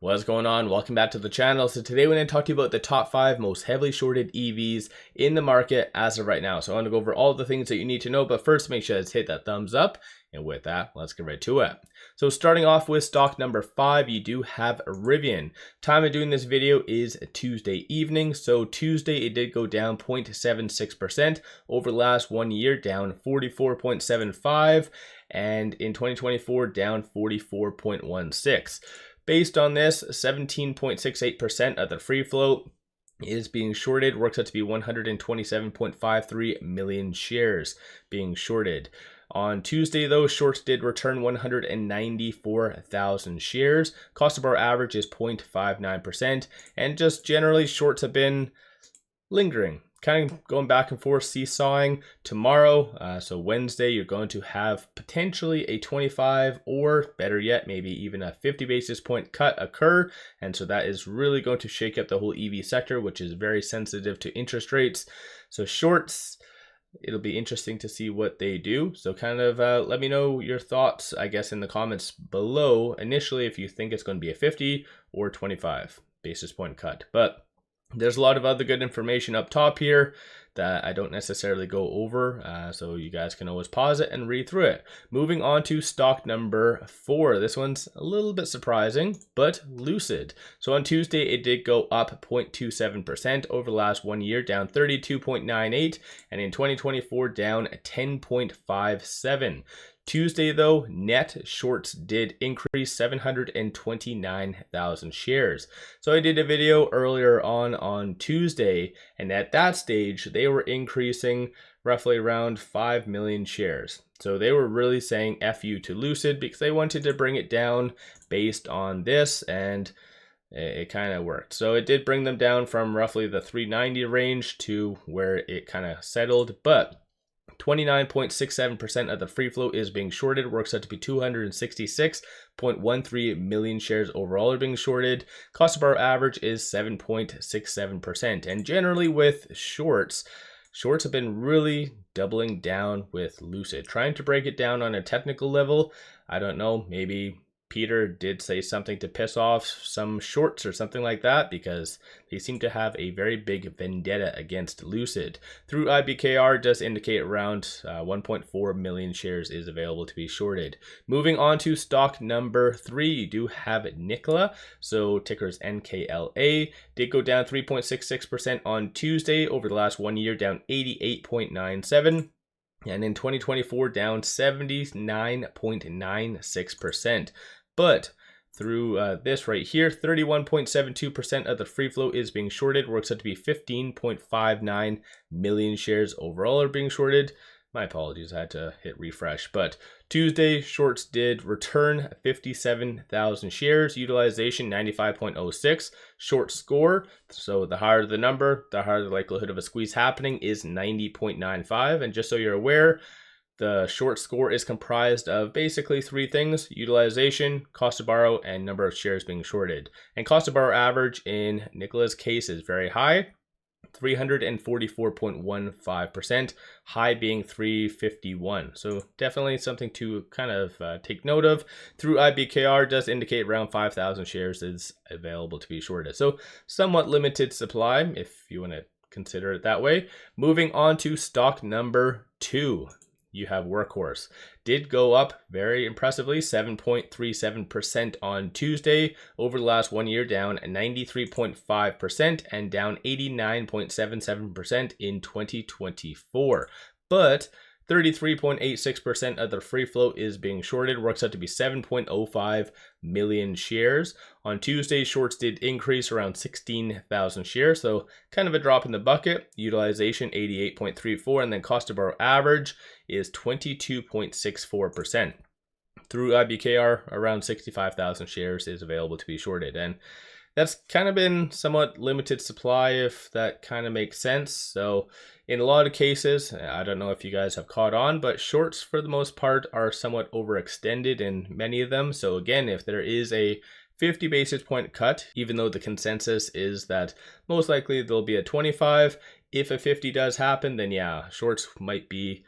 What's going on? Welcome back to the channel. So today we're going to talk to you about the top 5 most heavily shorted EVs in the market as of right now. So I want to go over all the things that you need to know, but first make sure to hit that thumbs up. And with that, let's get right to it. So starting off with stock number 5, you do have RIVN. Time of doing this video is Tuesday evening. So Tuesday it did go down 0.76% over the last 1 year, down 44.75, and in 2024 down 44.16. Based on this, 17.68% of the free float is being shorted. Works out to be 127.53 million shares being shorted. On Tuesday, though, shorts did return 194,000 shares. Cost of our average is 0.59%. And just generally, shorts have been lingering, kind of going back and forth, seesawing. Tomorrow, so Wednesday, you're going to have potentially a 25 or better yet, maybe even a 50 basis point cut occur. And so that is really going to shake up the whole EV sector, which is very sensitive to interest rates. So shorts, it'll be interesting to see what they do. So kind of let me know your thoughts, I guess, in the comments below initially, if you think it's going to be a 50 or 25 basis point cut. But there's a lot of other good information up top here that I don't necessarily go over, so you guys can always pause it and read through it. Moving on to stock number 4. This one's a little bit surprising, but Lucid. So on Tuesday, it did go up 0.27% over the last 1 year, down 32.98, and in 2024, down 10.57. Tuesday, though, net shorts did increase 729,000 shares. So I did a video earlier on Tuesday, and at that stage, they were increasing roughly around 5 million shares. So they were really saying F you to Lucid because they wanted to bring it down based on this, and it kind of worked. So it did bring them down from roughly the 390 range to where it kind of settled, but 29.67% of the free float is being shorted. Works out to be 266.13 million shares overall are being shorted. Cost of our average is 7.67%. And generally with shorts have been really doubling down with Lucid, trying to break it down on a technical level. I don't know, maybe Peter did say something to piss off some shorts or something like that, because they seem to have a very big vendetta against Lucid. Through IBKR does indicate around 1.4 million shares is available to be shorted. Moving on to stock number 3, you do have NKLA. So ticker's NKLA did go down 3.66% on Tuesday over the last 1 year, down 88.97. And in 2024, down 79.96%. But through this right here, 31.72% of the free float is being shorted. Works out to be 15.59 million shares overall are being shorted. My apologies, I had to hit refresh. But Tuesday, shorts did return 57,000 shares. Utilization 95.06. Short score, so the higher the number, the higher the likelihood of a squeeze happening, is 90.95. And just so you're aware, the short score is comprised of basically 3 things: utilization, cost to borrow, and number of shares being shorted. And cost to borrow average in NKLA's case is very high, 344.15%, high being 351. So definitely something to kind of take note of. Through IBKR does indicate around 5,000 shares is available to be shorted. So somewhat limited supply, if you want to consider it that way. Moving on to stock number 2. You have Workhorse. Did go up very impressively, 7.37% on Tuesday. Over the last 1 year, down 93.5% and down 89.77% in 2024. But 33.86% of the free float is being shorted. Works out to be 7.05 million shares. On Tuesday, shorts did increase around 16,000 shares, so kind of a drop in the bucket. Utilization 88.34, and then cost of borrow average is 22.64%. Through IBKR, around 65,000 shares is available to be shorted, and that's kind of been somewhat limited supply, if that kind of makes sense. So in a lot of cases, I don't know if you guys have caught on, but shorts for the most part are somewhat overextended in many of them. So again, if there is a 50 basis point cut, even though the consensus is that most likely there'll be a 25, if a 50 does happen, then yeah, shorts might be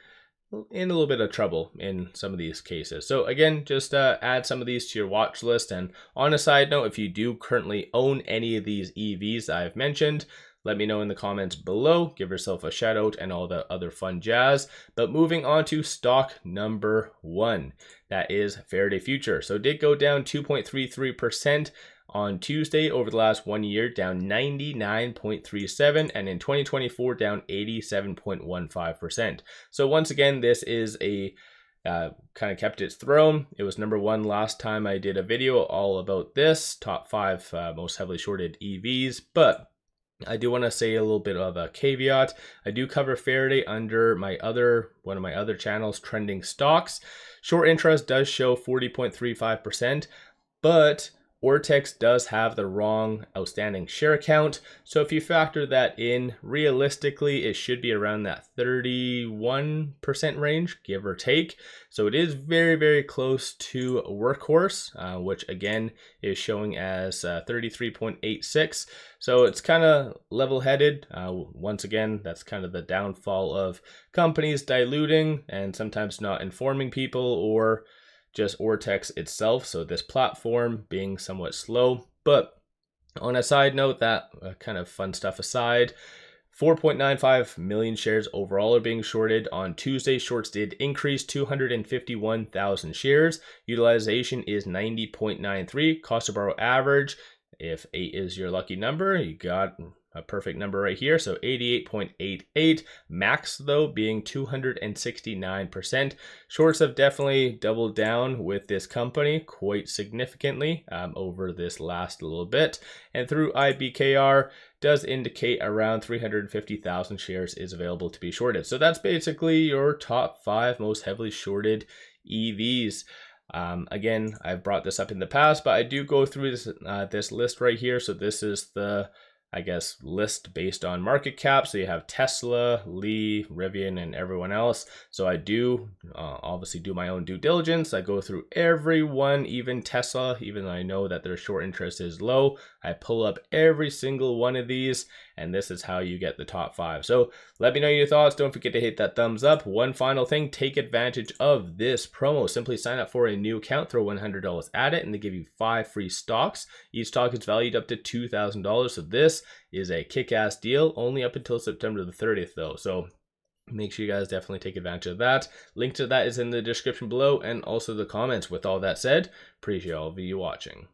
in a little bit of trouble in some of these cases. So again, just add some of these to your watch list. And on a side note, if you do currently own any of these EVs I've mentioned, let me know in the comments below. Give yourself a shout out and all the other fun jazz. But moving on to stock number 1, that is Faraday Future. So it did go down 2.33% on Tuesday over the last 1 year, down 99.37, and in 2024 down 87.15%. So once again, this is a kind of kept its throne. It was number 1 last time I did a video all about this, top 5 most heavily shorted EVs, but I do want to say a little bit of a caveat. I do cover Faraday under one of my other channels, Trending Stocks. Short interest does show 40.35%, but Ortex does have the wrong outstanding share count. So if you factor that in, realistically, it should be around that 31% range, give or take. So it is very, very close to Workhorse, which again is showing as 33.86. So it's kind of level-headed. Once again, that's kind of the downfall of companies diluting and sometimes not informing people, or just Ortex itself, so this platform being somewhat slow. But on a side note, that kind of fun stuff aside, 4.95 million shares overall are being shorted. On Tuesday, shorts did increase 251,000 shares. Utilization is 90.93. Cost to borrow average, if 8 is your lucky number, you got a perfect number right here, so 88.88. Max though being 269%. Shorts have definitely doubled down with this company quite significantly over this last little bit, and through IBKR does indicate around 350,000 shares is available to be shorted. So that's basically your top 5 most heavily shorted EVs. Again, I've brought this up in the past, but I do go through this list right here. So this is the, I guess, list based on market cap. So you have Tesla, Lee, Rivian, and everyone else. So I do obviously do my own due diligence. I go through everyone, even Tesla, even though I know that their short interest is low. I pull up every single one of these, and this is how you get the top 5. So let me know your thoughts. Don't forget to hit that thumbs up. One final thing, take advantage of this promo. Simply sign up for a new account, throw $100 at it, and they give you 5 free stocks. Each stock is valued up to $2,000. So this is a kick-ass deal, only up until September the 30th though. So make sure you guys definitely take advantage of that. Link to that is in the description below and also the comments. With all that said, appreciate all of you watching.